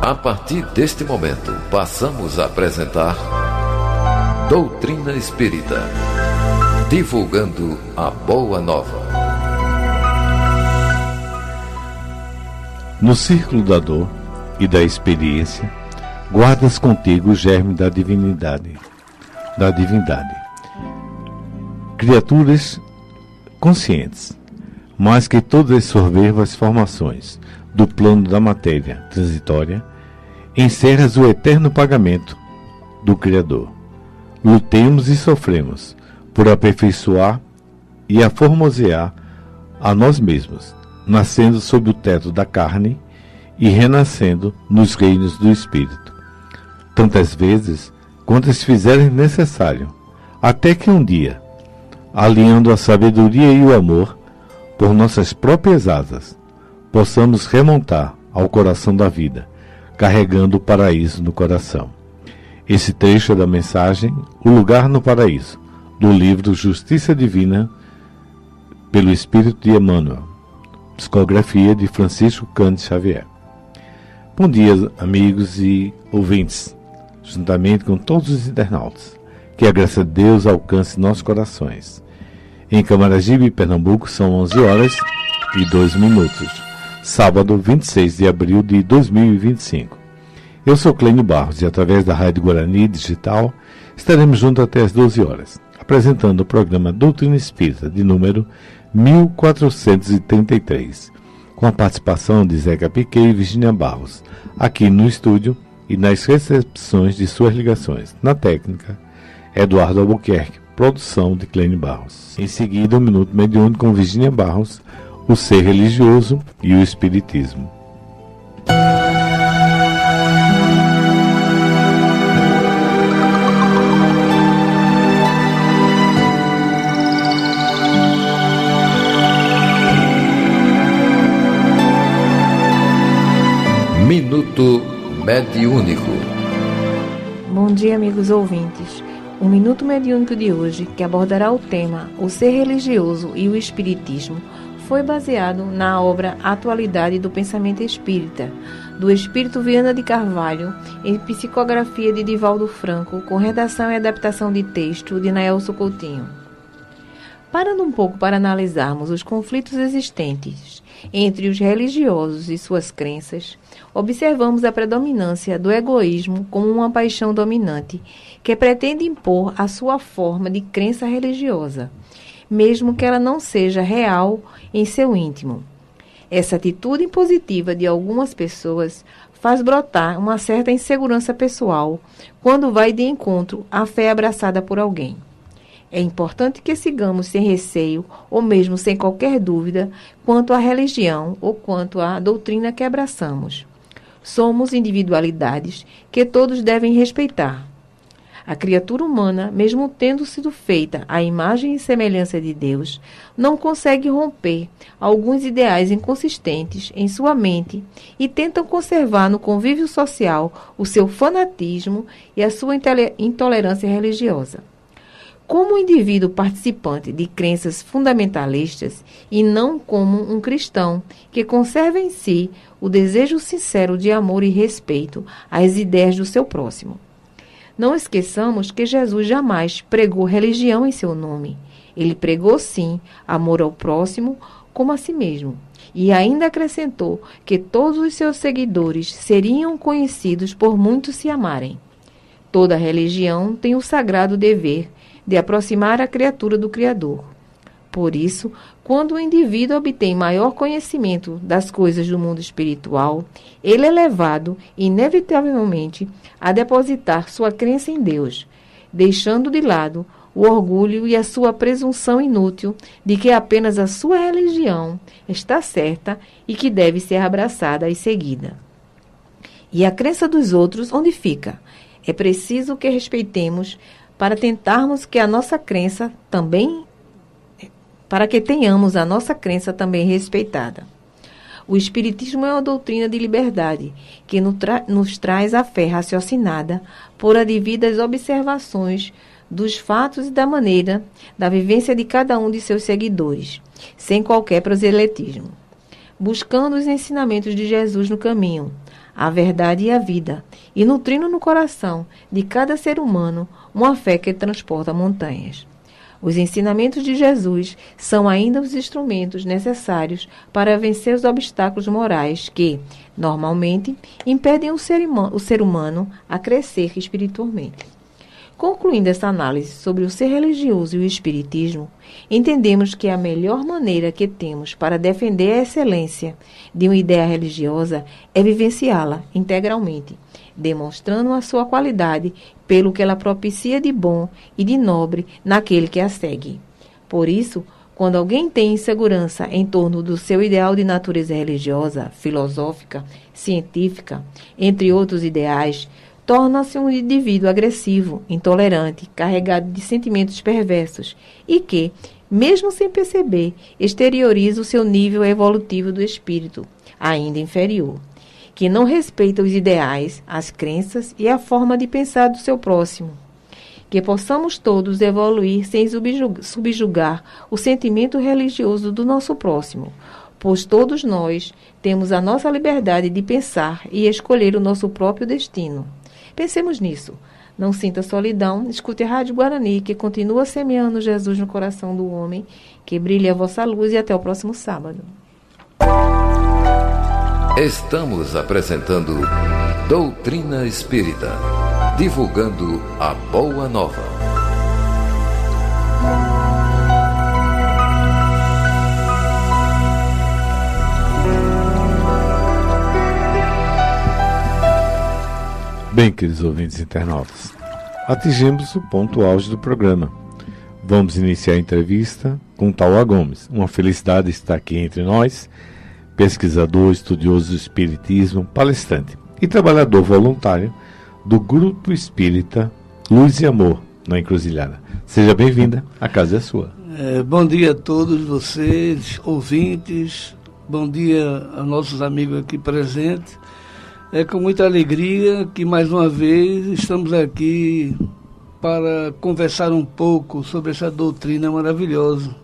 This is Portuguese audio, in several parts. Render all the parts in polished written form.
A partir deste momento, passamos a apresentar Doutrina Espírita, divulgando a Boa Nova. No círculo da dor e da experiência, guardas contigo o germe da divindade. Criaturas conscientes, mais que todas as soberbas formações do plano da matéria transitória, encerras o eterno pagamento do Criador. Lutemos e sofremos por aperfeiçoar e aformosear a nós mesmos, nascendo sob o teto da carne e renascendo nos reinos do Espírito, tantas vezes quantas fizerem necessário, até que um dia, alinhando a sabedoria e o amor por nossas próprias asas, possamos remontar ao coração da vida, carregando o paraíso no coração. Esse trecho é da mensagem O Lugar no Paraíso, do livro Justiça Divina, pelo Espírito de Emmanuel, psicografia de Francisco Cândido Xavier. Bom dia, amigos e ouvintes, juntamente com todos os internautas. Que a graça de Deus alcance nossos corações. Em Camaragibe, Pernambuco, são 11h02, sábado 26 de abril de 2025. Eu sou Clênio Barros e através da Rádio Guarani Digital estaremos juntos até as 12 horas, apresentando o programa Doutrina Espírita de número 1433, com a participação de Zeca Piquet e Virginia Barros, aqui no estúdio e nas recepções de suas ligações. Na técnica, Eduardo Albuquerque, produção de Clênio Barros. Em seguida, um minuto mediúnico com Virginia Barros, o ser religioso e o espiritismo. Minuto Mediúnico. Bom dia, amigos ouvintes. O Minuto Mediúnico de hoje, que abordará o tema O Ser Religioso e o Espiritismo, foi baseado na obra Atualidade do Pensamento Espírita, do Espírito Viana de Carvalho, em psicografia de Divaldo Franco, com redação e adaptação de texto de Naelso Coutinho. Parando um pouco para analisarmos os conflitos existentes entre os religiosos e suas crenças, observamos a predominância do egoísmo como uma paixão dominante que pretende impor a sua forma de crença religiosa, mesmo que ela não seja real em seu íntimo. Essa atitude impositiva de algumas pessoas faz brotar uma certa insegurança pessoal quando vai de encontro à fé abraçada por alguém. É importante que sigamos sem receio ou mesmo sem qualquer dúvida quanto à religião ou quanto à doutrina que abraçamos. Somos individualidades que todos devem respeitar. A criatura humana, mesmo tendo sido feita à imagem e semelhança de Deus, não consegue romper alguns ideais inconsistentes em sua mente e tentam conservar no convívio social o seu fanatismo e a sua intolerância religiosa. Como um indivíduo participante de crenças fundamentalistas e não como um cristão que conserva em si o desejo sincero de amor e respeito às ideias do seu próximo. Não esqueçamos que Jesus jamais pregou religião em seu nome. Ele pregou, sim, amor ao próximo como a si mesmo. E ainda acrescentou que todos os seus seguidores seriam conhecidos por muitos se amarem. Toda religião tem o sagrado dever de aproximar a criatura do Criador. Por isso, quando o indivíduo obtém maior conhecimento das coisas do mundo espiritual, ele é levado, inevitavelmente, a depositar sua crença em Deus, deixando de lado o orgulho e a sua presunção inútil de que apenas a sua religião está certa e que deve ser abraçada e seguida. E a crença dos outros, onde fica? É preciso que respeitemos para tentarmos que a nossa crença também, para que tenhamos a nossa crença também respeitada. O Espiritismo é uma doutrina de liberdade que nos traz a fé raciocinada por devidas observações dos fatos e da maneira da vivência de cada um de seus seguidores, sem qualquer proselitismo. buscando os ensinamentos de Jesus no caminho, a verdade e a vida, e nutrindo no coração de cada ser humano uma fé que transporta montanhas. Os ensinamentos de Jesus são ainda os instrumentos necessários para vencer os obstáculos morais que, normalmente, impedem o ser humano a crescer espiritualmente. Concluindo essa análise sobre o ser religioso e o espiritismo, entendemos que a melhor maneira que temos para defender a excelência de uma ideia religiosa é vivenciá-la integralmente, demonstrando a sua qualidade pelo que ela propicia de bom e de nobre naquele que a segue. Por isso, quando alguém tem insegurança em torno do seu ideal de natureza religiosa, filosófica, científica, entre outros ideais, torna-se um indivíduo agressivo, intolerante, carregado de sentimentos perversos e que, mesmo sem perceber, exterioriza o seu nível evolutivo do espírito, ainda inferior, que não respeita os ideais, as crenças e a forma de pensar do seu próximo. Que possamos todos evoluir sem subjugar o sentimento religioso do nosso próximo, pois todos nós temos a nossa liberdade de pensar e escolher o nosso próprio destino. Pensemos nisso. Não sinta solidão, escute a Rádio Guarani, que continua semeando Jesus no coração do homem, que brilhe a vossa luz e até o próximo sábado. Estamos apresentando Doutrina Espírita, divulgando a Boa Nova. Bem, queridos ouvintes internautas, atingimos o ponto auge do programa. Vamos iniciar a entrevista com Tauá Gomes. Uma felicidade estar aqui entre nós, pesquisador, estudioso do espiritismo, palestrante e trabalhador voluntário do Grupo Espírita Luz e Amor, na Encruzilhada. Seja bem-vinda, a casa é sua. Bom dia a todos vocês, ouvintes, bom dia aos nossos amigos aqui presentes. É com muita alegria que mais uma vez estamos aqui para conversar um pouco sobre essa doutrina maravilhosa.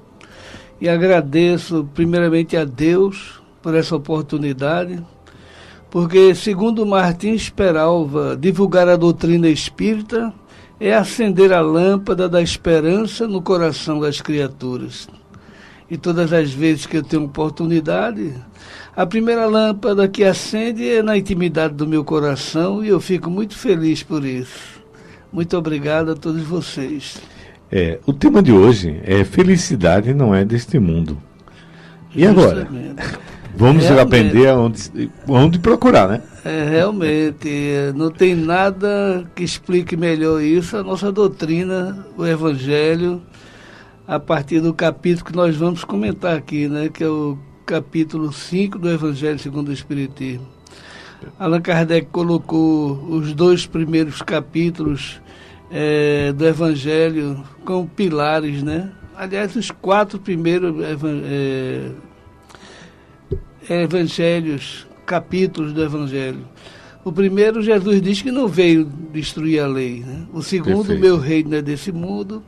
E agradeço primeiramente a Deus por essa oportunidade, porque, segundo Martins Peralva, divulgar a doutrina espírita é acender a lâmpada da esperança no coração das criaturas. E todas as vezes que eu tenho oportunidade, a primeira lâmpada que acende é na intimidade do meu coração e eu fico muito feliz por isso. Muito obrigado a todos vocês. O tema de hoje é felicidade não é deste mundo. E agora? Vamos aprender onde procurar, né? Realmente, não tem nada que explique melhor isso, a nossa doutrina, o Evangelho, a partir do capítulo que nós vamos comentar aqui, né, que é o capítulo 5 do Evangelho segundo o Espiritismo. Allan Kardec colocou os 2 primeiros capítulos do Evangelho como pilares, né? Aliás, os 4 primeiros evangelhos, capítulos do Evangelho. O primeiro, Jesus diz que não veio destruir a lei, né? O segundo, perfeito. Meu reino não é desse mundo.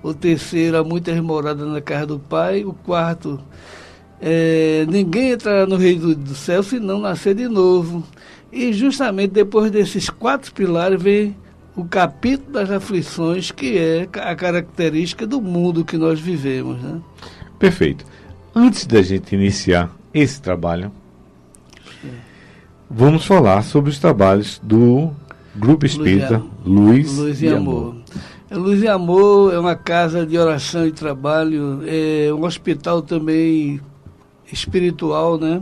O terceiro, há muitas moradas na casa do Pai. O quarto, ninguém entrará no reino do céu se não nascer de novo. E justamente depois desses 4 pilares vem o capítulo das aflições, que é a característica do mundo que nós vivemos, né? Perfeito. Antes da gente iniciar esse trabalho, vamos falar sobre os trabalhos do Grupo Espírita Luz e Amor. Luz e Amor é uma casa de oração e trabalho, é um hospital também espiritual, né?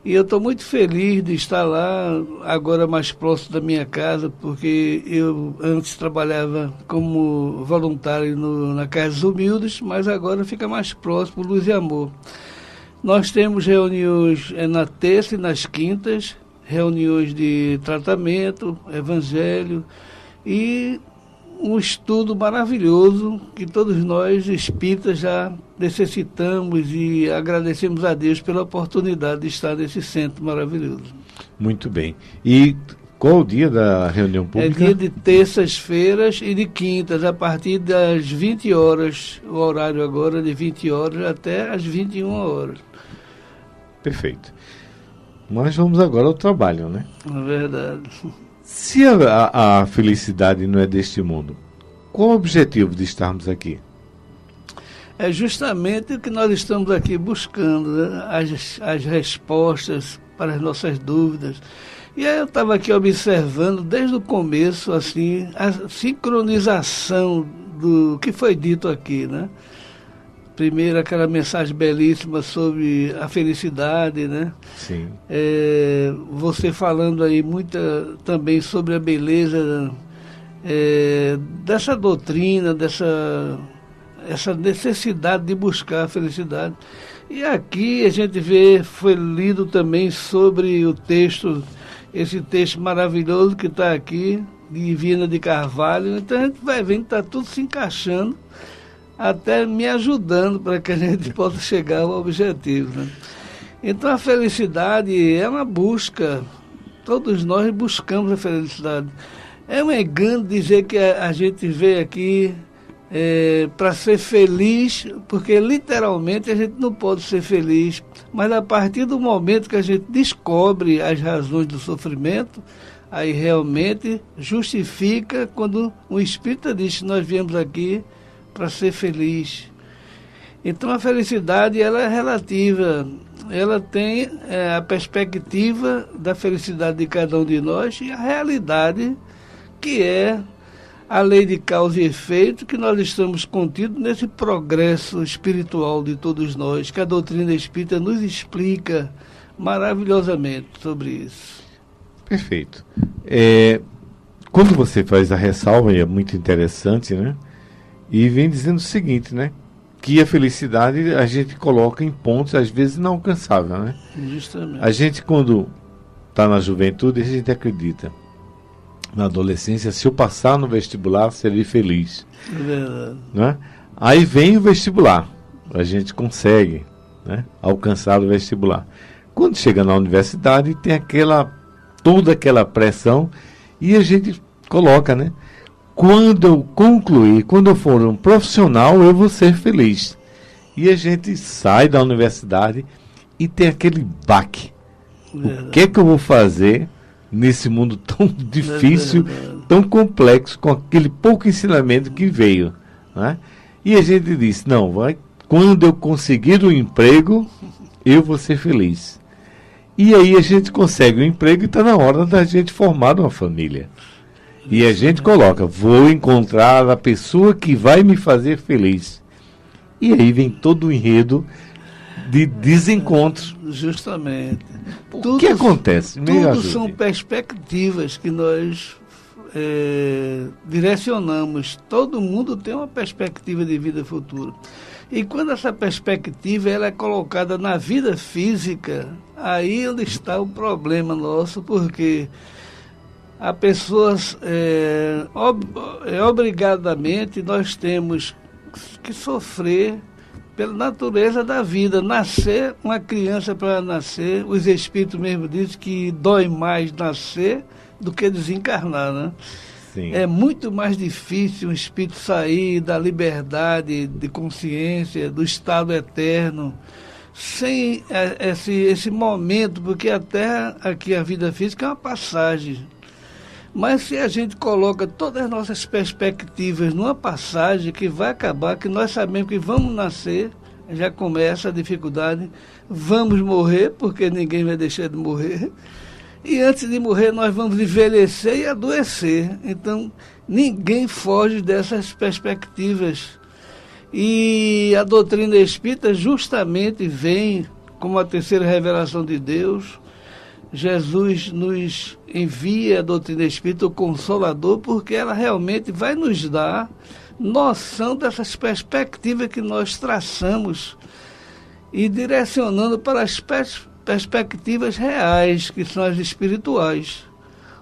E eu estou muito feliz de estar lá, agora mais próximo da minha casa, porque eu antes trabalhava como voluntário na Casa dos Humildes, mas agora fica mais próximo, Luz e Amor. Nós temos reuniões na terça e nas quintas, reuniões de tratamento, evangelho e um estudo maravilhoso que todos nós espíritas já necessitamos e agradecemos a Deus pela oportunidade de estar nesse centro maravilhoso. Muito bem. E qual o dia da reunião pública? É dia de terças-feiras e de quintas, a partir das 20 horas, o horário agora de 20 horas até as 21 horas. Perfeito. Mas vamos agora ao trabalho, né? É verdade. Se a felicidade não é deste mundo, qual o objetivo de estarmos aqui? É justamente o que nós estamos aqui buscando, né? As respostas para as nossas dúvidas. E aí eu estava aqui observando desde o começo, assim, a sincronização do que foi dito aqui, né? Primeiro aquela mensagem belíssima sobre a felicidade, né? Sim. Você falando aí também sobre a beleza dessa doutrina, essa necessidade de buscar a felicidade. E aqui a gente foi lido também sobre o texto, esse texto maravilhoso que está aqui, de Viana de Carvalho. Então a gente vai vendo que está tudo se encaixando, até me ajudando para que a gente possa chegar ao objetivo, né? Então a felicidade é uma busca, todos nós buscamos a felicidade. É um engano dizer que a gente veio aqui para ser feliz, porque literalmente a gente não pode ser feliz, mas a partir do momento que a gente descobre as razões do sofrimento, aí realmente justifica quando o Espírito diz que nós viemos aqui para ser feliz. Então a felicidade ela é relativa, ela tem a perspectiva da felicidade de cada um de nós e a realidade que é a lei de causa e efeito que nós estamos contidos nesse progresso espiritual de todos nós, que a doutrina espírita nos explica maravilhosamente sobre isso. Perfeito. Quando você faz a ressalva, e é muito interessante, né? E vem dizendo o seguinte, né? Que a felicidade a gente coloca em pontos, às vezes, inalcançáveis, né? Justamente. A gente, quando está na juventude, a gente acredita. Na adolescência, se eu passar no vestibular, serei feliz. É verdade. Né? Aí vem o vestibular. A gente consegue, né, alcançar o vestibular. Quando chega na universidade, tem toda aquela pressão e a gente coloca, né? Quando eu concluir, quando eu for um profissional, eu vou ser feliz. E a gente sai da universidade e tem aquele baque. Verdade. O que é que eu vou fazer nesse mundo tão difícil, tão complexo, com aquele pouco ensinamento que veio, né? E a gente disse, não, quando eu conseguir o emprego, eu vou ser feliz. E aí a gente consegue o emprego e está na hora da gente formar uma família. E a gente coloca, vou encontrar a pessoa que vai me fazer feliz. E aí vem todo o enredo de desencontros. Justamente. O que acontece? Tudo são perspectivas que nós direcionamos. Todo mundo tem uma perspectiva de vida futura. E quando essa perspectiva ela é colocada na vida física, aí onde está o problema nosso, porque a pessoas, obrigadamente, nós temos que sofrer pela natureza da vida. Nascer, uma criança para nascer, os espíritos mesmo dizem que dói mais nascer do que desencarnar, né? Sim. É muito mais difícil um espírito sair da liberdade de consciência, do estado eterno, sem esse momento, porque até aqui a vida física é uma passagem. Mas se a gente coloca todas as nossas perspectivas numa passagem que vai acabar, que nós sabemos que vamos nascer, já começa a dificuldade, vamos morrer, porque ninguém vai deixar de morrer, e antes de morrer nós vamos envelhecer e adoecer. Então ninguém foge dessas perspectivas. E a doutrina espírita justamente vem como a terceira revelação de Deus. Jesus nos envia a doutrina espírita, o Consolador, porque ela realmente vai nos dar noção dessas perspectivas que nós traçamos e direcionando para as perspectivas reais, que são as espirituais,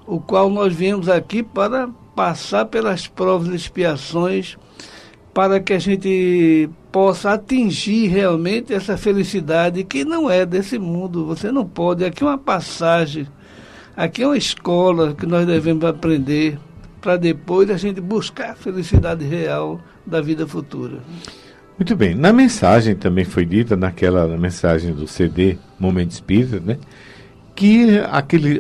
o qual nós viemos aqui para passar pelas provas e expiações, para que a gente possa atingir realmente essa felicidade que não é desse mundo. Você não pode, aqui é uma passagem, aqui é uma escola que nós devemos aprender para depois a gente buscar a felicidade real da vida futura. Muito bem. Na mensagem também foi dita, naquela mensagem do CD Momento Espírita, né? Que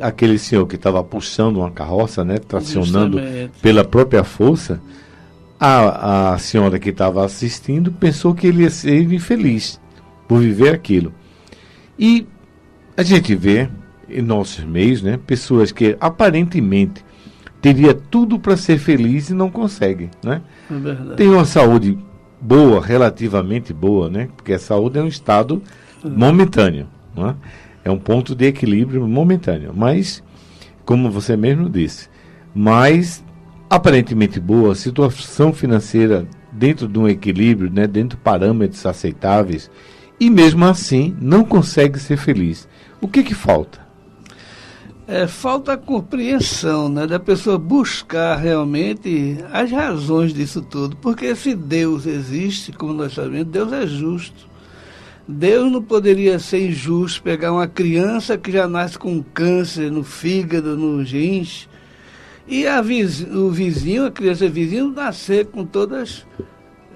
aquele senhor que estava puxando uma carroça, né? Tracionando pela própria força, a senhora que estava assistindo pensou que ele ia ser infeliz por viver aquilo. E a gente vê em nossos meios, né? Pessoas que aparentemente teria tudo para ser feliz e não conseguem, né? É verdade. Tem uma saúde boa, relativamente boa, né? Porque a saúde é um estado momentâneo, não é? É um ponto de equilíbrio momentâneo, mas, como você mesmo disse, mas aparentemente boa, situação financeira dentro de um equilíbrio, né? Dentro de parâmetros aceitáveis, e mesmo assim não consegue ser feliz. O que falta? Falta a compreensão, né, da pessoa buscar realmente as razões disso tudo. Porque se Deus existe, como nós sabemos, Deus é justo. Deus não poderia ser injusto, pegar uma criança que já nasce com câncer no fígado, nos rins, e o vizinho, a criança vizinho, nascer com todas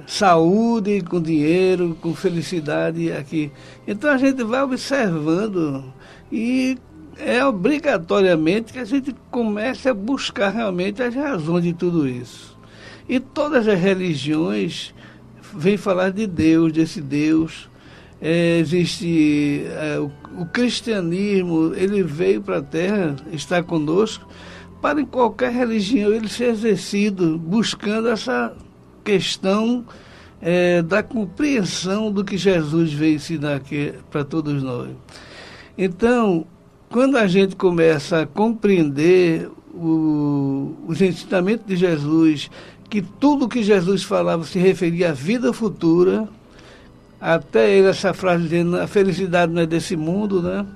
saúde, com dinheiro, com felicidade aqui. Então a gente vai observando e é obrigatoriamente que a gente comece a buscar realmente as razões de tudo isso. E todas as religiões vêm falar de Deus, desse Deus. Existe o cristianismo, ele veio para a Terra, está conosco, para em qualquer religião ele ser exercido, buscando essa questão da compreensão do que Jesus veio ensinar aqui para todos nós. Então, quando a gente começa a compreender os ensinamentos de Jesus, que tudo que Jesus falava se referia à vida futura, até ele essa frase dizendo, a felicidade não é desse mundo, né?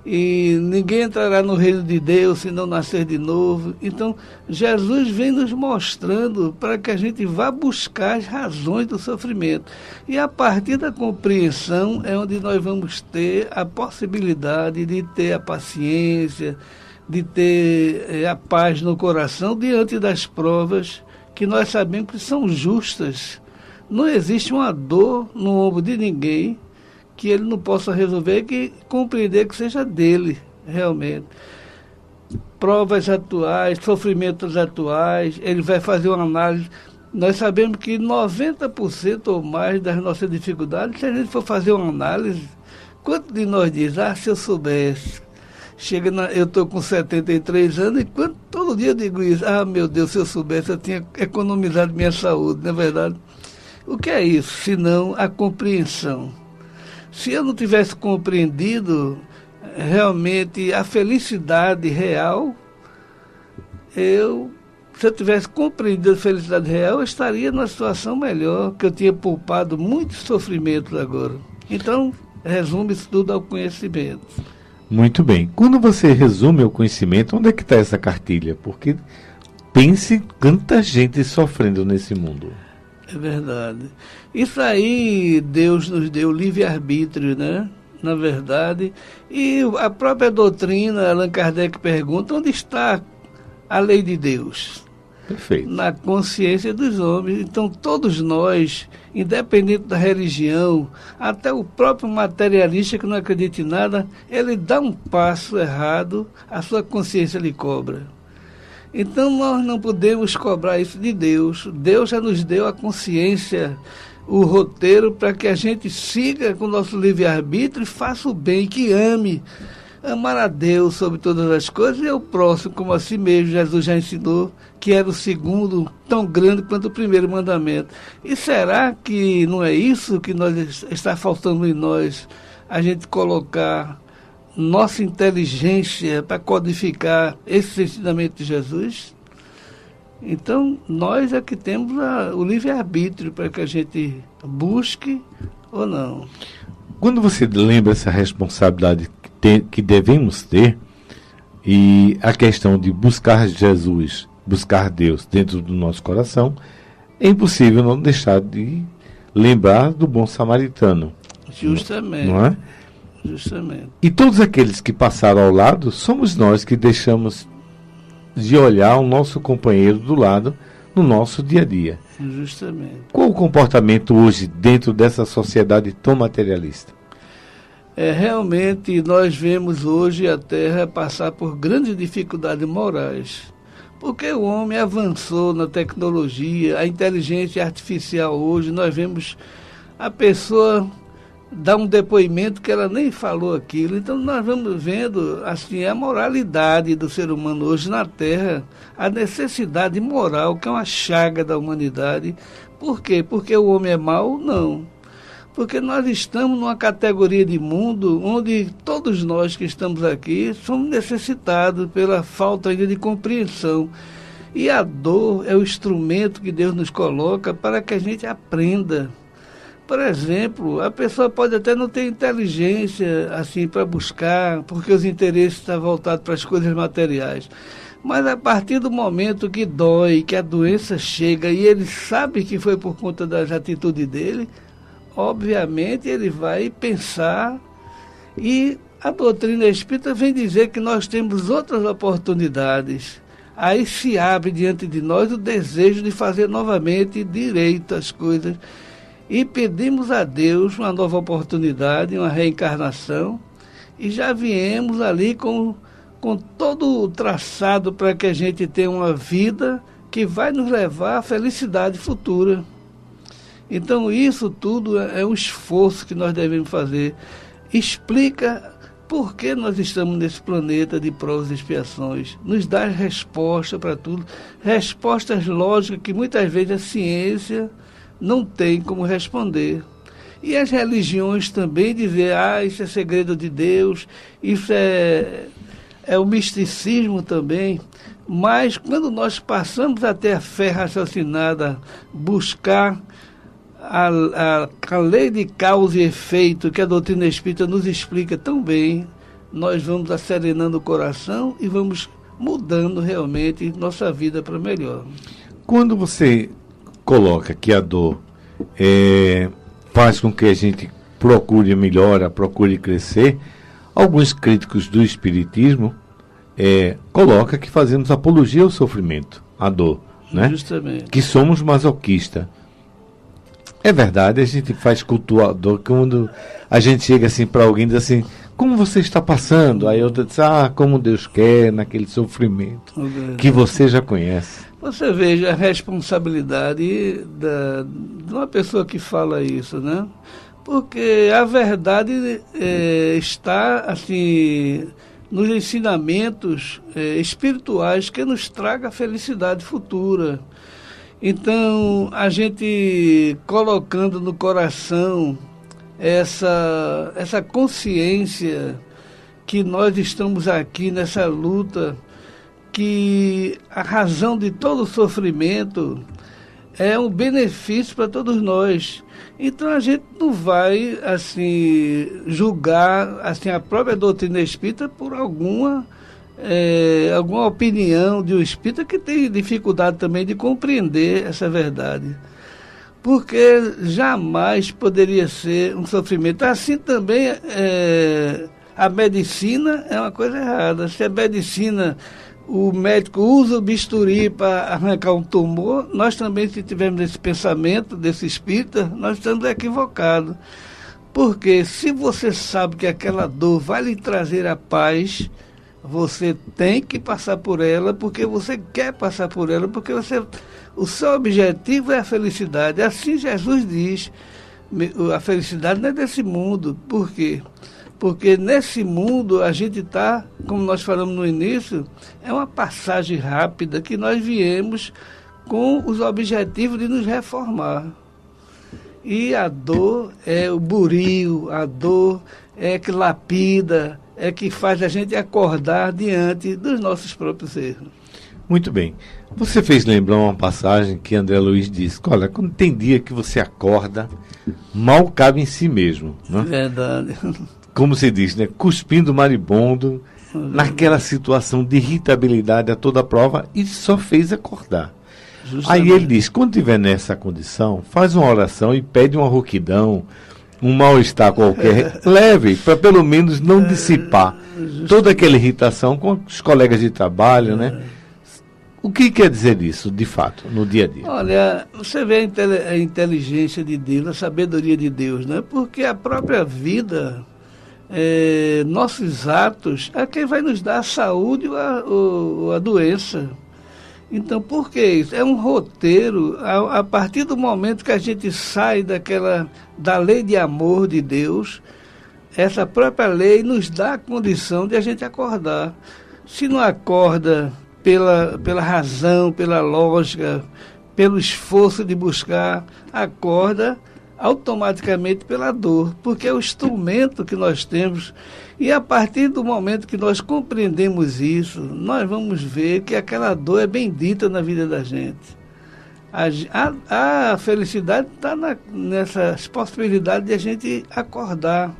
E ninguém entrará no reino de Deus se não nascer de novo. Então, Jesus vem nos mostrando para que a gente vá buscar as razões do sofrimento. E a partir da compreensão é onde nós vamos ter a possibilidade de ter a paciência, de ter a paz no coração diante das provas que nós sabemos que são justas. Não existe uma dor no ombro de ninguém que ele não possa resolver, que compreender que seja dele, realmente. Provas atuais, sofrimentos atuais, ele vai fazer uma análise. Nós sabemos que 90% ou mais das nossas dificuldades, se a gente for fazer uma análise, quanto de nós diz, se eu soubesse, eu estou com 73 anos, e todo dia eu digo isso, meu Deus, se eu soubesse, eu tinha economizado minha saúde, não é verdade? O que é isso, senão a compreensão? Se eu não tivesse compreendido realmente a felicidade real, se eu tivesse compreendido a felicidade real, eu estaria numa situação melhor, que eu tinha poupado muitos sofrimentos agora. Então, resume isso tudo ao conhecimento. Muito bem. Quando você resume o conhecimento, onde é que está essa cartilha? Porque pense quanta gente sofrendo nesse mundo. É verdade. Isso aí, Deus nos deu livre-arbítrio, né? Na verdade. E a própria doutrina, Allan Kardec pergunta, onde está a lei de Deus? Perfeito. Na consciência dos homens. Então, todos nós, independente da religião, até o próprio materialista que não acredita em nada, ele dá um passo errado, a sua consciência lhe cobra. Então, nós não podemos cobrar isso de Deus. Deus já nos deu a consciência, o roteiro, para que a gente siga com o nosso livre-arbítrio e faça o bem, que ame. Amar a Deus sobre todas as coisas e ao próximo como a si mesmo. Jesus já ensinou que era o segundo, tão grande quanto o primeiro mandamento. E será que não é isso que está faltando em nós? A gente colocar nossa inteligência para codificar esse ensinamento de Jesus? Então, nós é que temos o livre-arbítrio para que a gente busque ou não. Quando você lembra essa responsabilidade que devemos ter, e a questão de buscar Jesus, buscar Deus dentro do nosso coração, é impossível não deixar de lembrar do bom samaritano. Justamente. Não é? Justamente. E todos aqueles que passaram ao lado, somos nós que deixamos de olhar o nosso companheiro do lado no nosso dia a dia. Justamente. Qual o comportamento hoje dentro dessa sociedade tão materialista? Realmente nós vemos hoje a Terra passar por grandes dificuldades morais, porque o homem avançou na tecnologia, a inteligência artificial hoje, nós vemos a pessoa dar um depoimento que ela nem falou aquilo. Então nós vamos vendo assim, a moralidade do ser humano hoje na Terra, a necessidade moral, que é uma chaga da humanidade. Por quê? Porque o homem é mau? Não. Porque nós estamos numa categoria de mundo onde todos nós que estamos aqui somos necessitados pela falta ainda de compreensão. E a dor é o instrumento que Deus nos coloca para que a gente aprenda. Por exemplo, a pessoa pode até não ter inteligência assim para buscar, porque os interesses estão voltados para as coisas materiais. Mas a partir do momento que dói, que a doença chega e ele sabe que foi por conta das atitudes dele, obviamente ele vai pensar, e a doutrina espírita vem dizer que nós temos outras oportunidades. Aí se abre diante de nós o desejo de fazer novamente direito às coisas. E pedimos a Deus uma nova oportunidade, uma reencarnação, e já viemos ali com todo o traçado para que a gente tenha uma vida que vai nos levar à felicidade futura. Então isso tudo é um esforço que nós devemos fazer. Explica por que nós estamos nesse planeta de provas e expiações. Nos dá resposta para tudo, respostas lógicas que muitas vezes a ciência não tem como responder. E as religiões também dizer, isso é segredo de Deus, isso é o misticismo também. Mas quando nós passamos a ter a fé raciocinada, buscar a lei de causa e efeito que a doutrina espírita nos explica tão bem, nós vamos acerenando o coração e vamos mudando realmente nossa vida para melhor. Quando você coloca que a dor faz com que a gente procure melhorar, procure crescer, alguns críticos do espiritismo colocam que fazemos apologia ao sofrimento, à dor, né? Justamente. Que somos masoquistas. É verdade, a gente faz cultuar a dor quando a gente chega assim para alguém e diz assim, como você está passando? Aí outra diz, como Deus quer, naquele sofrimento que você já conhece. Você veja a responsabilidade de uma pessoa que fala isso, né? Porque a verdade está assim nos ensinamentos espirituais que nos traga a felicidade futura. Então, a gente colocando no coração essa consciência que nós estamos aqui nessa luta, que a razão de todo o sofrimento é um benefício para todos nós. Então a gente não vai assim julgar assim a própria doutrina espírita por alguma opinião de um espírita que tem dificuldade também de compreender essa verdade. Porque jamais poderia ser um sofrimento. Assim também a medicina é uma coisa errada. Se a medicina, o médico usa o bisturi para arrancar um tumor, nós também, se tivermos esse pensamento desse espírita, nós estamos equivocados. Porque se você sabe que aquela dor vai lhe trazer a paz, você tem que passar por ela, porque você quer passar por ela, porque o seu objetivo é a felicidade. Assim Jesus diz, a felicidade não é desse mundo. Por quê? Porque nesse mundo a gente está, como nós falamos no início, é uma passagem rápida que nós viemos com os objetivos de nos reformar. E a dor é o burio, a dor é que lapida, é que faz a gente acordar diante dos nossos próprios erros. Muito bem. Você fez lembrar uma passagem que André Luiz disse, olha, quando tem dia que você acorda, mal cabe em si mesmo. Né? Verdade. Como se diz, né? Cuspindo maribondo, naquela situação de irritabilidade a toda prova, e só fez acordar. Justamente. Aí ele diz, quando estiver nessa condição, faz uma oração e pede uma rouquidão, um mal-estar qualquer, leve, para pelo menos não dissipar toda aquela irritação com os colegas de trabalho, né? O que quer dizer isso, de fato, no dia a dia? Olha, você vê a inteligência de Deus, a sabedoria de Deus, né? Porque a própria vida, nossos atos, é quem vai nos dar a saúde ou a doença. Então, por que isso? É um roteiro, a partir do momento que a gente sai da lei de amor de Deus, essa própria lei nos dá a condição de a gente acordar. Se não acorda pela razão, pela lógica, pelo esforço de buscar, acorda automaticamente pela dor, porque é o instrumento que nós temos. E a partir do momento que nós compreendemos isso, nós vamos ver que aquela dor é bendita na vida da gente. A felicidade está nessas possibilidades de a gente acordar.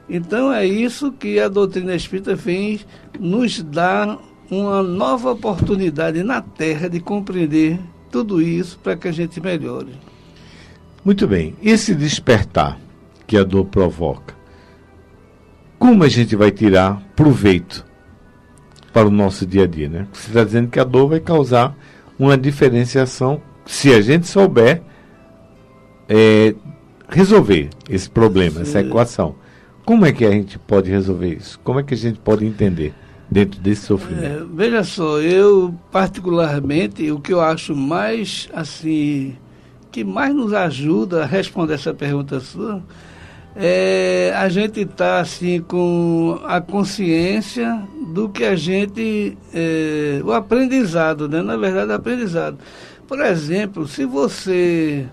Então é isso que a doutrina espírita vem nos dar uma nova oportunidade na Terra de compreender tudo isso para que a gente melhore. Muito bem. Esse despertar que a dor provoca, como a gente vai tirar proveito para o nosso dia a dia, né? Você está dizendo que a dor vai causar uma diferenciação se a gente souber resolver esse problema, essa equação. Como é que a gente pode resolver isso? Como é que a gente pode entender dentro desse sofrimento? Veja só, eu particularmente, o que eu acho mais, assim, que mais nos ajuda a responder essa pergunta sua, a gente está assim com a consciência do que a gente, o aprendizado, né? Na verdade, o aprendizado. Por exemplo, se você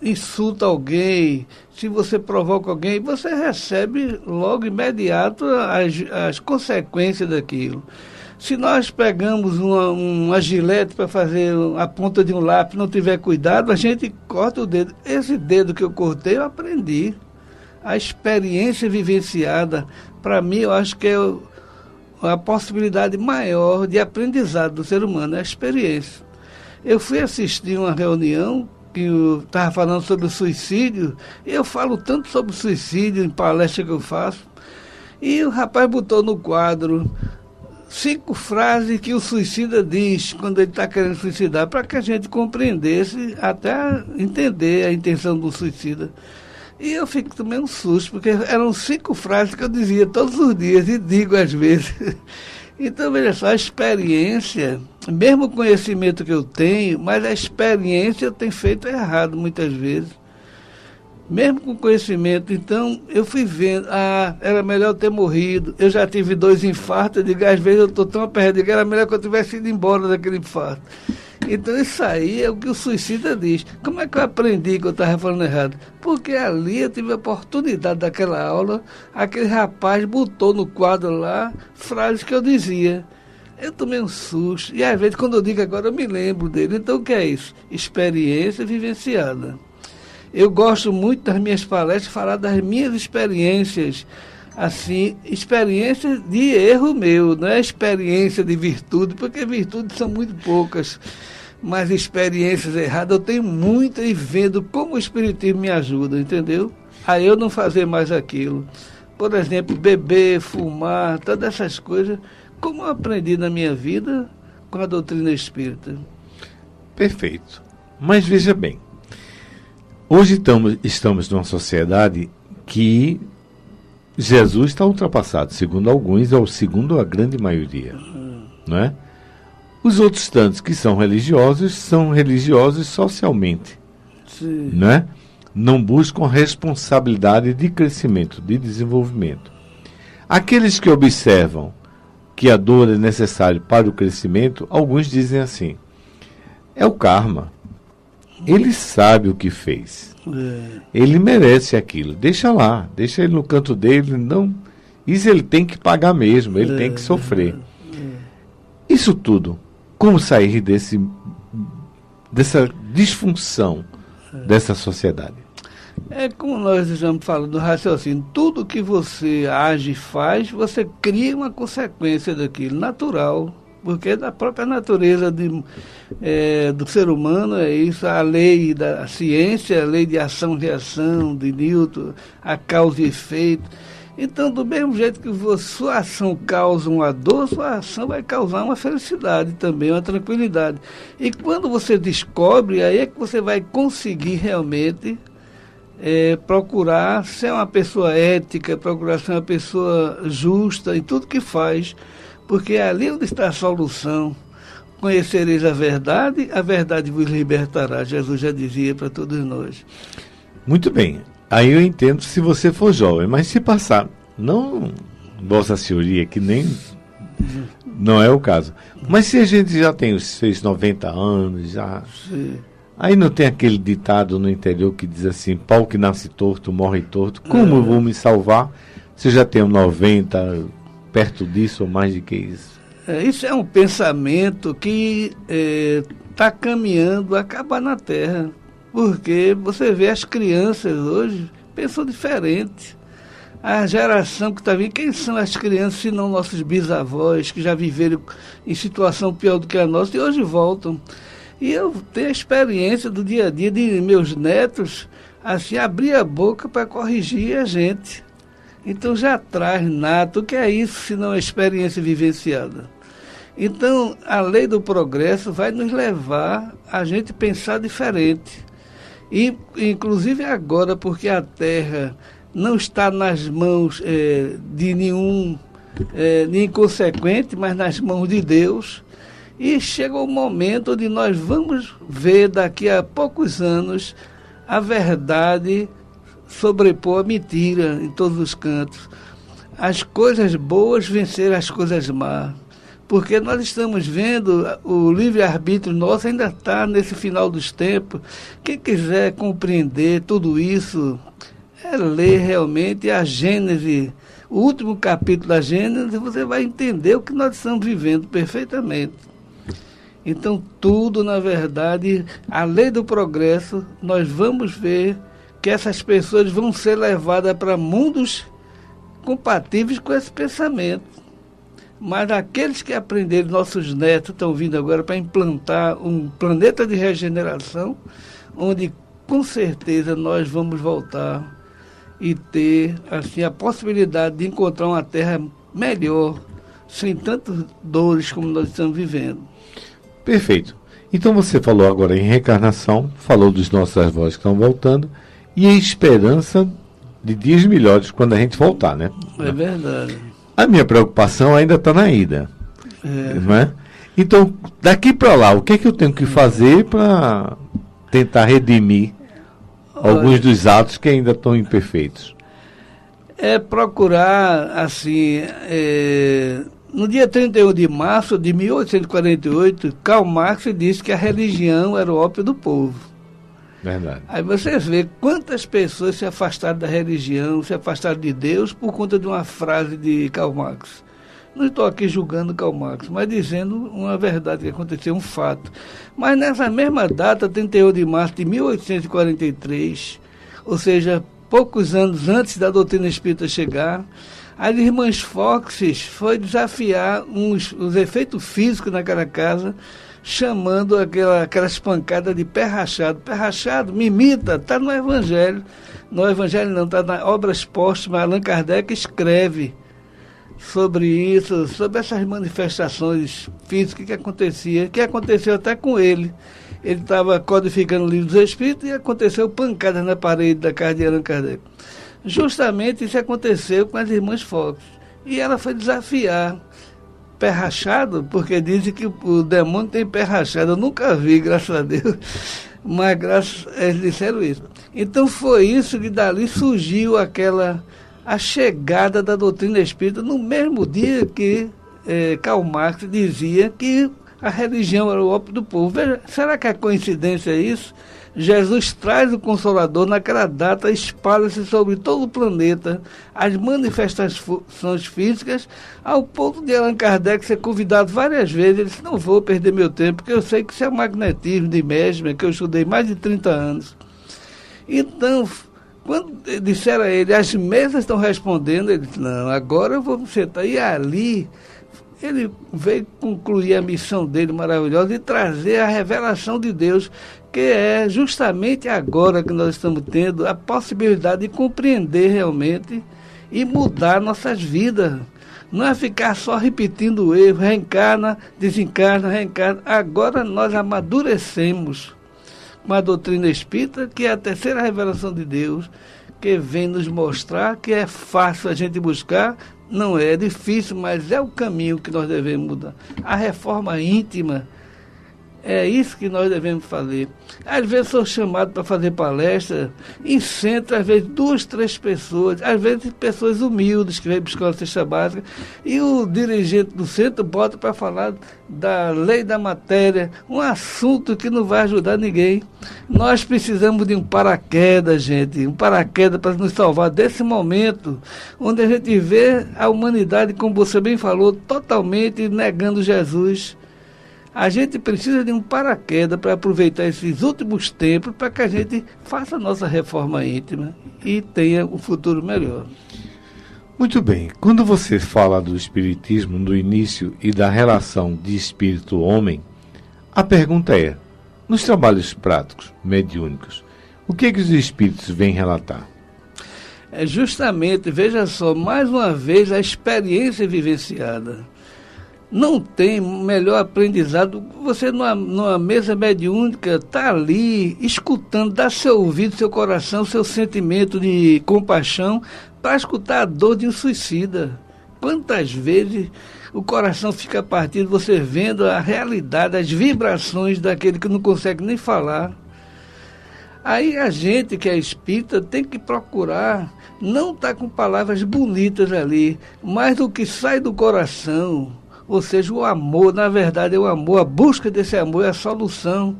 insulta alguém, se você provoca alguém, você recebe logo imediato as consequências daquilo. Se nós pegamos uma gilete para fazer a ponta de um lápis, não tiver cuidado, a gente corta o dedo. Esse dedo que eu cortei, eu aprendi. A experiência vivenciada, para mim, eu acho que é a possibilidade maior de aprendizado do ser humano, é a experiência. Eu fui assistir uma reunião que eu estava falando sobre o suicídio, e eu falo tanto sobre o suicídio em palestra que eu faço, e o rapaz botou no quadro 5 frases que o suicida diz quando ele está querendo suicidar, para que a gente compreendesse, até entender a intenção do suicida. E eu fico também um susto, porque eram 5 frases que eu dizia todos os dias, e digo às vezes. Então, veja só, a experiência, mesmo o conhecimento que eu tenho, mas a experiência eu tenho feito errado muitas vezes. Mesmo com conhecimento, então eu fui vendo, era melhor eu ter morrido. Eu já tive 2 infartos, eu digo, às vezes eu estou tão aperreado, era melhor que eu tivesse ido embora daquele infarto. Então isso aí é o que o suicida diz. Como é que eu aprendi que eu estava falando errado? Porque ali eu tive a oportunidade daquela aula, aquele rapaz botou no quadro lá frases que eu dizia. Eu tomei um susto, e às vezes quando eu digo agora eu me lembro dele. Então o que é isso? Experiência vivenciada. Eu gosto muito das minhas palestras, falar das minhas experiências, assim, experiências de erro meu, não é experiência de virtude, porque virtudes são muito poucas, mas experiências erradas eu tenho muitas e vendo como o Espiritismo me ajuda, entendeu? A eu não fazer mais aquilo. Por exemplo, beber, fumar, todas essas coisas, como eu aprendi na minha vida com a doutrina espírita. Perfeito. Mas veja bem, hoje estamos numa sociedade que Jesus está ultrapassado, segundo alguns, ou segundo a grande maioria, não é? Os outros tantos que são religiosos socialmente, Sim. não é? Não buscam responsabilidade de crescimento, de desenvolvimento. Aqueles que observam que a dor é necessária para o crescimento, alguns dizem assim, é o karma. Ele sabe o que fez. Ele merece aquilo. Deixa lá, deixa ele no canto dele. Não, isso ele tem que pagar mesmo, ele tem que sofrer. Isso tudo, como sair dessa disfunção dessa sociedade? É como nós estamos falando do raciocínio. Tudo que você age e faz, você cria uma consequência daquilo, natural. Porque é da própria natureza do ser humano, é isso, a lei da ciência, a lei de ação e reação, de Newton, a causa e efeito. Então, do mesmo jeito que sua ação causa uma dor, sua ação vai causar uma felicidade também, uma tranquilidade. E quando você descobre, aí é que você vai conseguir realmente procurar ser uma pessoa ética, procurar ser uma pessoa justa em tudo que faz, porque é ali onde está a solução. Conhecereis a verdade vos libertará, Jesus já dizia para todos nós. Muito bem. Aí eu entendo se você for jovem, mas se passar, não Vossa Senhoria, que nem não é o caso. Mas se a gente já tem os seus 90 anos, já. Sim. Aí não tem aquele ditado no interior que diz assim: pau que nasce torto, morre torto. Como eu vou me salvar se eu já tenho 90, perto disso ou mais do que isso? Isso é um pensamento que está caminhando a acabar na Terra. Porque você vê as crianças hoje pensam diferente. A geração que está vindo, quem são as crianças se não nossos bisavós, que já viveram em situação pior do que a nossa e hoje voltam. E eu tenho a experiência do dia a dia de meus netos, assim, abrir a boca para corrigir a gente. Então já traz nato, o que é isso se não a experiência vivenciada? Então a lei do progresso vai nos levar a gente pensar diferente. E, inclusive agora, porque a Terra não está nas mãos de nenhum inconsequente, mas nas mãos de Deus. E chega o momento onde nós vamos ver daqui a poucos anos a verdade sobrepor a mentira em todos os cantos. As coisas boas vencer as coisas más. Porque nós estamos vendo, o livre-arbítrio nosso ainda está nesse final dos tempos. Quem quiser compreender tudo isso, ler realmente a Gênese, o último capítulo da Gênese, você vai entender o que nós estamos vivendo perfeitamente. Então, tudo, na verdade, a lei do progresso, nós vamos ver que essas pessoas vão ser levadas para mundos compatíveis com esse pensamento. Mas aqueles que aprenderam, nossos netos estão vindo agora para implantar um planeta de regeneração, onde com certeza nós vamos voltar e ter assim, a possibilidade de encontrar uma terra melhor, sem tantas dores como nós estamos vivendo. Perfeito. Então você falou agora em reencarnação, falou dos nossos avós que estão voltando, e a esperança de dias melhores quando a gente voltar, né? É verdade. A minha preocupação ainda está na ida, não é? Então, daqui para lá, o que é que eu tenho que fazer para tentar redimir alguns dos atos que ainda estão imperfeitos? É procurar, assim, no dia 31 de março de 1848, Karl Marx disse que a religião era o ópio do povo. Verdade. Aí vocês veem quantas pessoas se afastaram da religião, se afastaram de Deus por conta de uma frase de Karl Marx. Não estou aqui julgando Karl Marx, mas dizendo uma verdade que aconteceu, um fato. Mas nessa mesma data, 31 de março de 1843, ou seja, poucos anos antes da doutrina espírita chegar, as irmãs Fox foi desafiar os efeitos físicos naquela casa, chamando aquelas pancadas de pé rachado. Pé rachado, mimita, está no Evangelho. No Evangelho não, está nas obras póstumas. Allan Kardec escreve sobre isso, sobre essas manifestações físicas que aconteceu até com ele. Ele estava codificando o livro dos Espíritos e aconteceu pancadas na parede da casa de Allan Kardec. Justamente isso aconteceu com as irmãs Fox. E ela foi desafiar. Pé rachado, porque dizem que o demônio tem pé rachado. Eu nunca vi, graças a Deus, mas eles disseram isso. Então foi isso que dali surgiu a chegada da doutrina espírita no mesmo dia que Karl Marx dizia que a religião era o ópio do povo. Veja, será que é coincidência isso? Jesus traz o Consolador, naquela data espalha-se sobre todo o planeta as manifestações físicas, ao ponto de Allan Kardec ser convidado várias vezes. Ele disse: não vou perder meu tempo, porque eu sei que isso é magnetismo de Mesmer, que eu estudei mais de 30 anos. Então, quando disseram a ele, as mesas estão respondendo, ele disse: não, agora eu vou sentar. E ali ele veio concluir a missão dele maravilhosa e trazer a revelação de Deus, que é justamente agora que nós estamos tendo a possibilidade de compreender realmente e mudar nossas vidas. Não é ficar só repetindo o erro, reencarna, desencarna, reencarna. Agora nós amadurecemos com a doutrina espírita, que é a terceira revelação de Deus, que vem nos mostrar que é fácil a gente buscar. Não é difícil, mas é o caminho que nós devemos mudar. A reforma íntima, é isso que nós devemos fazer. Às vezes sou chamado para fazer palestra em centro, às vezes 2, 3 pessoas, às vezes pessoas humildes que vêm buscar a cesta básica, e o dirigente do centro bota para falar da lei da matéria, um assunto que não vai ajudar ninguém. Nós precisamos de um paraquedas, gente, um paraquedas para nos salvar desse momento, onde a gente vê a humanidade, como você bem falou, totalmente negando Jesus. A gente precisa de um paraquedas para aproveitar esses últimos tempos para que a gente faça a nossa reforma íntima e tenha um futuro melhor. Muito bem. Quando você fala do espiritismo no início e da relação de espírito-homem, a pergunta é, nos trabalhos práticos, mediúnicos, o que os espíritos vêm relatar? É justamente, veja só, mais uma vez a experiência vivenciada. Não tem melhor aprendizado. Você numa mesa mediúnica está ali escutando, dá seu ouvido, seu coração, seu sentimento de compaixão para escutar a dor de um suicida. Quantas vezes o coração fica partido, você vendo a realidade, as vibrações daquele que não consegue nem falar. Aí a gente que é espírita tem que procurar não estar com palavras bonitas ali, mas o que sai do coração. Ou seja, o amor, na verdade, é o amor, a busca desse amor é a solução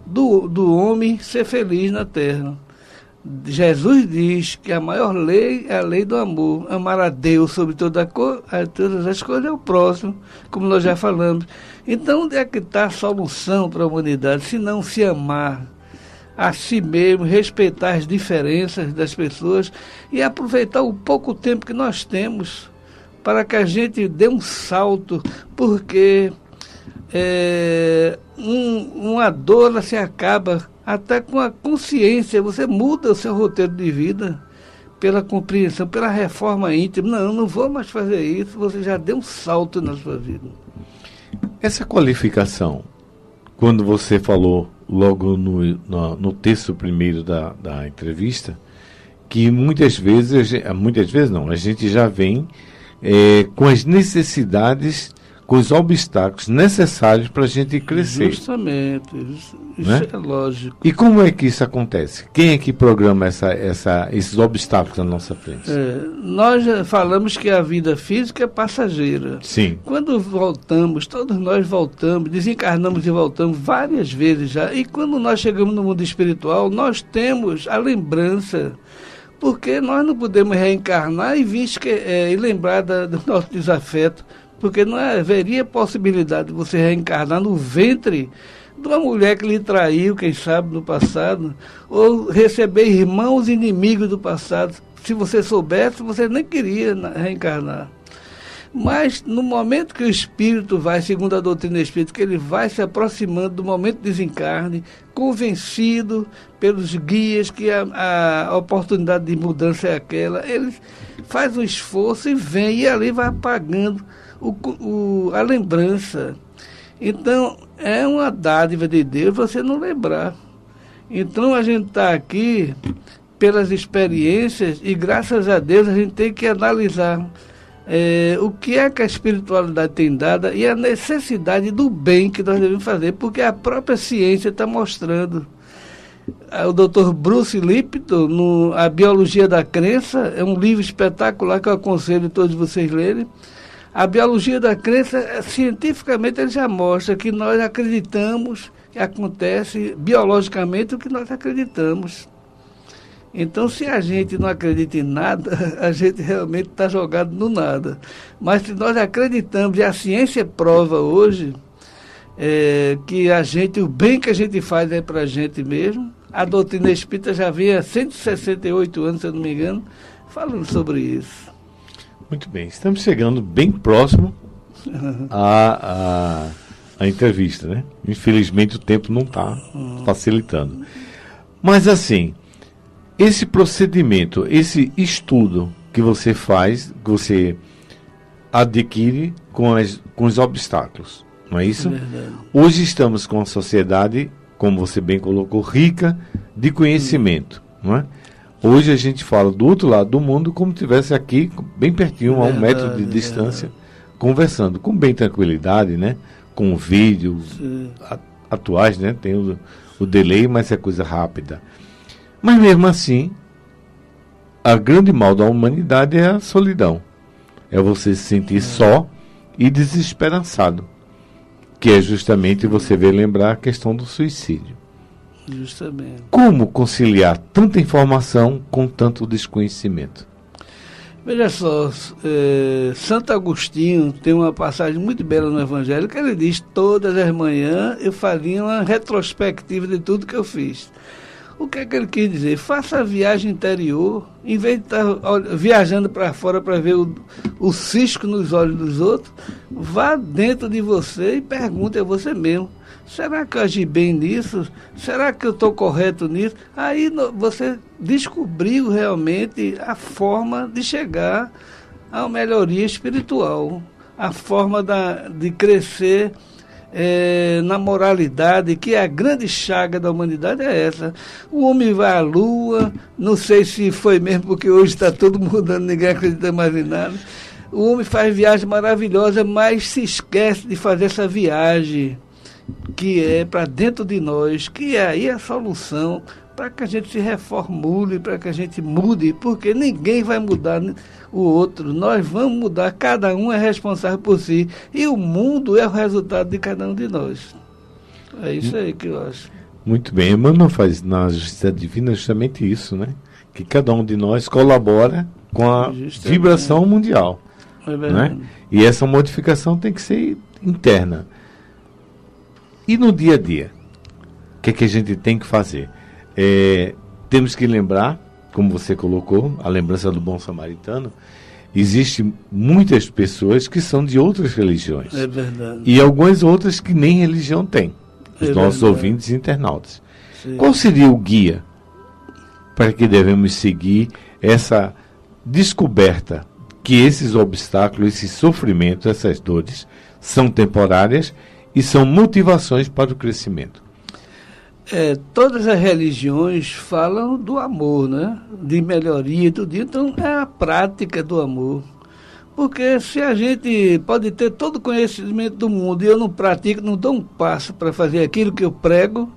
do homem ser feliz na terra. Jesus diz que a maior lei é a lei do amor. Amar a Deus sobre todas as coisas é o próximo, como nós já falamos. Então, onde é que está a solução para a humanidade, se não se amar a si mesmo, respeitar as diferenças das pessoas e aproveitar o pouco tempo que nós temos para que a gente dê um salto, porque uma dor ela se acaba até com a consciência, você muda o seu roteiro de vida pela compreensão, pela reforma íntima. Não vou mais fazer isso, você já deu um salto na sua vida. Essa qualificação, quando você falou logo no texto primeiro da entrevista, que muitas vezes não, a gente já vem com as necessidades, com os obstáculos necessários para a gente crescer. Justamente, isso né? É lógico. E como é que isso acontece? Quem é que programa esses obstáculos na nossa frente? Nós já falamos que a vida física é passageira. Sim. Quando voltamos, todos nós voltamos, desencarnamos e voltamos várias vezes já. E quando nós chegamos no mundo espiritual, nós temos a lembrança. Porque nós não podemos reencarnar e e lembrar do nosso desafeto, porque não haveria possibilidade de você reencarnar no ventre de uma mulher que lhe traiu, quem sabe, no passado, ou receber irmãos inimigos do passado. Se você soubesse, você nem queria reencarnar. Mas no momento que o espírito vai, segundo a doutrina espírita, que ele vai se aproximando do momento de desencarne, convencido pelos guias que a oportunidade de mudança é aquela, ele faz um esforço e vem, e ali vai apagando a lembrança. Então, é uma dádiva de Deus você não lembrar. Então, a gente está aqui pelas experiências e, graças a Deus, a gente tem que analisar o que é que a espiritualidade tem dado e a necessidade do bem que nós devemos fazer, porque a própria ciência está mostrando. O Dr. Bruce Lipton, A Biologia da Crença, é um livro espetacular que eu aconselho todos vocês lerem. A Biologia da Crença, cientificamente, ele já mostra que nós acreditamos que acontece biologicamente o que nós acreditamos. Então, se a gente não acredita em nada, a gente realmente está jogado no nada. Mas se nós acreditamos, e a ciência prova hoje, que o bem que a gente faz é para a gente mesmo. A doutrina espírita já vem há 168 anos, se eu não me engano, falando sobre isso. Muito bem, estamos chegando bem próximo à entrevista, né? Infelizmente o tempo não está facilitando. Mas assim, esse procedimento, esse estudo que você faz, que você adquire com os obstáculos, não é isso? Hoje estamos com uma sociedade, como você bem colocou, rica de conhecimento, não é? Hoje a gente fala do outro lado do mundo como se estivesse aqui, bem pertinho, a 1 metro de distância, conversando com bem tranquilidade, né? Com vídeo atuais, né? Tem o delay, mas é coisa rápida. Mas mesmo assim, a grande mal da humanidade é a solidão. É você se sentir só e desesperançado. Que é justamente, você vê lembrar a questão do suicídio. Justamente. Como conciliar tanta informação com tanto desconhecimento? Veja só, Santo Agostinho tem uma passagem muito bela no Evangelho que ele diz: todas as manhãs eu fazia uma retrospectiva de tudo que eu fiz. O que é que ele quis dizer? Faça a viagem interior, em vez de estar viajando para fora para ver o cisco nos olhos dos outros, vá dentro de você e pergunte a você mesmo: será que eu agi bem nisso? Será que eu estou correto nisso? Aí você descobriu realmente a forma de chegar à melhoria espiritual, a forma de crescer na moralidade, que é a grande chaga da humanidade é essa. O homem vai à lua, não sei se foi mesmo, porque hoje está tudo mudando, ninguém acredita mais em nada. O homem faz viagem maravilhosa, mas se esquece de fazer essa viagem que é para dentro de nós, que é aí a solução para que a gente se reformule, para que a gente mude, porque ninguém vai mudar o outro, nós vamos mudar, cada um é responsável por si, e o mundo é o resultado de cada um de nós. É isso aí que eu acho. Muito bem, Emmanuel faz na Justiça Divina justamente isso, né? Que cada um de nós colabora com a vibração mundial. É verdade. Né? E essa modificação tem que ser interna. E no dia a dia, o que é que a gente tem que fazer? Temos que lembrar, como você colocou, a lembrança do bom samaritano. Existem muitas pessoas que são de outras religiões. É verdade. E algumas outras que nem religião têm. Os nossos ouvintes e internautas. Sim. Qual seria o guia para que devemos seguir essa descoberta que esses obstáculos, esses sofrimentos, essas dores são temporárias e são motivações para o crescimento? Todas as religiões falam do amor, né? De melhoria e tudo. Então, é a prática do amor. Porque se a gente pode ter todo o conhecimento do mundo e eu não pratico, não dou um passo para fazer aquilo que eu prego,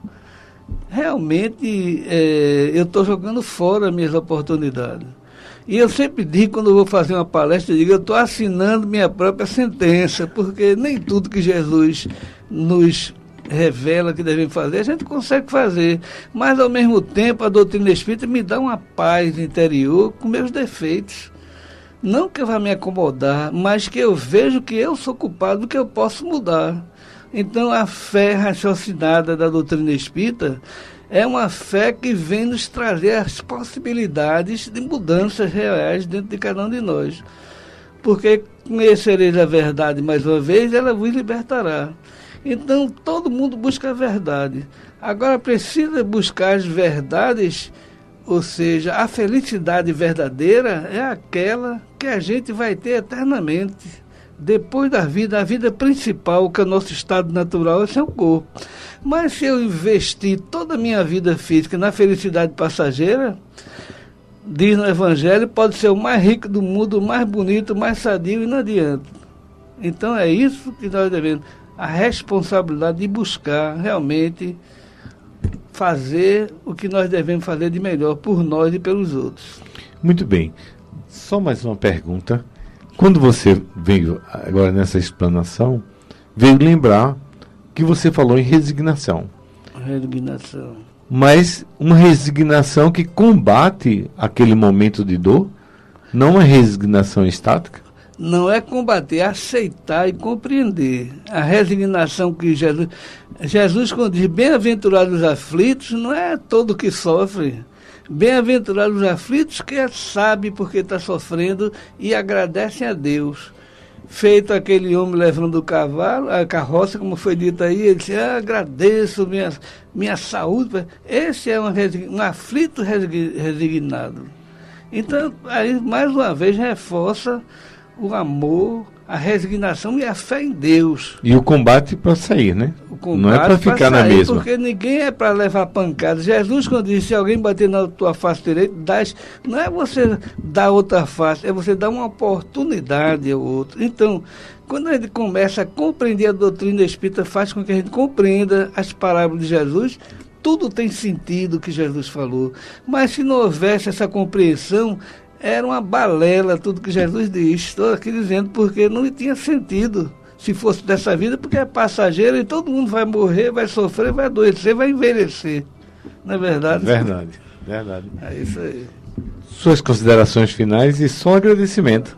realmente eu estou jogando fora as minhas oportunidades. E eu sempre digo, quando eu vou fazer uma palestra, eu estou assinando minha própria sentença, porque nem tudo que Jesus nos revela que devemos fazer, a gente consegue fazer. Mas, ao mesmo tempo, a doutrina espírita me dá uma paz interior com meus defeitos. Não que eu vá me acomodar, mas que eu vejo que eu sou culpado, que eu posso mudar. Então, a fé raciocinada da doutrina espírita é uma fé que vem nos trazer as possibilidades de mudanças reais dentro de cada um de nós. Porque conhecereis a verdade mais uma vez, ela vos libertará. Então, todo mundo busca a verdade. Agora, precisa buscar as verdades, ou seja, a felicidade verdadeira é aquela que a gente vai ter eternamente. Depois da vida, a vida principal, que é o nosso estado natural, é o corpo. Mas se eu investir toda a minha vida física na felicidade passageira, diz no Evangelho, pode ser o mais rico do mundo, o mais bonito, o mais sadio e não adianta. Então, é isso que nós devemos. A responsabilidade de buscar realmente fazer o que nós devemos fazer de melhor por nós e pelos outros. Muito bem. Só mais uma pergunta. Quando você veio agora nessa explanação, veio lembrar que você falou em resignação. Resignação. Mas uma resignação que combate aquele momento de dor, não uma resignação estática? Não é combater, é aceitar e compreender. A resignação que Jesus quando diz bem-aventurados os aflitos, não é todo que sofre. Bem-aventurados os aflitos que sabe porque está sofrendo e agradecem a Deus. Feito aquele homem levando o cavalo, a carroça, como foi dito aí, ele disse, agradeço minha saúde. Esse é um aflito resignado. Então, aí, mais uma vez, reforça o amor, a resignação e a fé em Deus. E o combate para sair, né? Não é para ficar na sair, mesma. Porque ninguém é para levar pancada. Jesus, quando disse, se alguém bater na tua face direita, não é você dar outra face, é você dar uma oportunidade ao outro. Então, quando a gente começa a compreender a doutrina espírita, faz com que a gente compreenda as parábolas de Jesus. Tudo tem sentido que Jesus falou. Mas se não houvesse essa compreensão, era uma balela tudo que Jesus disse. Estou aqui dizendo porque não tinha sentido. Se fosse dessa vida, porque é passageiro e todo mundo vai morrer, vai sofrer, vai adoecer, vai envelhecer. Não é verdade? Verdade. É isso aí. Suas considerações finais e só agradecimento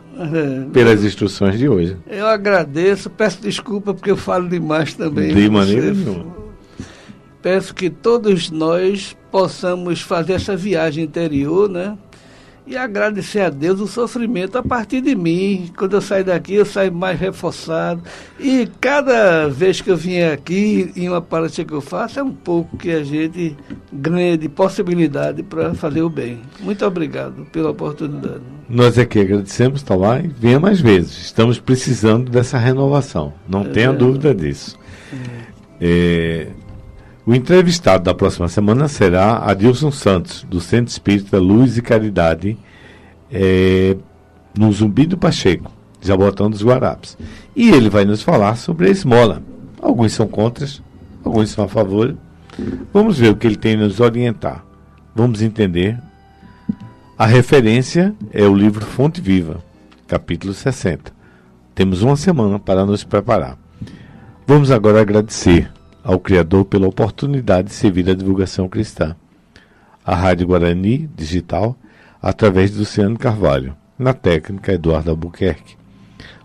pelas instruções de hoje. Eu agradeço, peço desculpa porque eu falo demais também. De maneira nenhuma. Peço que todos nós possamos fazer essa viagem interior, né? E agradecer a Deus o sofrimento a partir de mim. Quando eu saio daqui, eu saio mais reforçado. E cada vez que eu vier aqui, em uma palestra que eu faço, é um pouco que a gente ganha de possibilidade para fazer o bem. Muito obrigado pela oportunidade. Nós aqui agradecemos, tá lá, e venha mais vezes. Estamos precisando dessa renovação. Não tenha dúvida disso. O entrevistado da próxima semana será Adilson Santos, do Centro Espírita Luz e Caridade, no Zumbi do Pacheco, Jabotão dos Guarapes. E ele vai nos falar sobre a esmola. Alguns são contra, alguns são a favor. Vamos ver o que ele tem a nos orientar. Vamos entender. A referência é o livro Fonte Viva, capítulo 60. Temos uma semana para nos preparar. Vamos agora agradecer ao Criador pela oportunidade de servir a divulgação cristã. A Rádio Guarani Digital, através do Luciano Carvalho, na técnica Eduardo Albuquerque.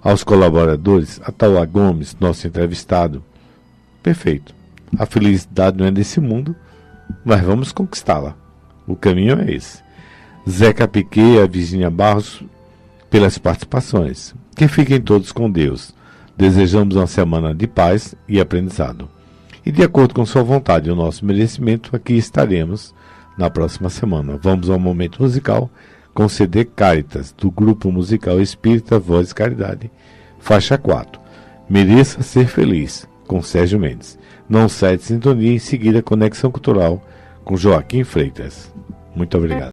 Aos colaboradores, Atauá Gomes, nosso entrevistado. Perfeito. A felicidade não é desse mundo, mas vamos conquistá-la. O caminho é esse. Zeca Piquet e a Virginia Barros, pelas participações. Que fiquem todos com Deus. Desejamos uma semana de paz e aprendizado. E de acordo com sua vontade e o nosso merecimento, aqui estaremos na próxima semana. Vamos ao momento musical com o CD Caritas, do Grupo Musical Espírita Voz e Caridade, faixa 4. Mereça Ser Feliz, com Sérgio Mendes. Não sai de sintonia, em seguida Conexão Cultural com Joaquim Freitas. Muito obrigado.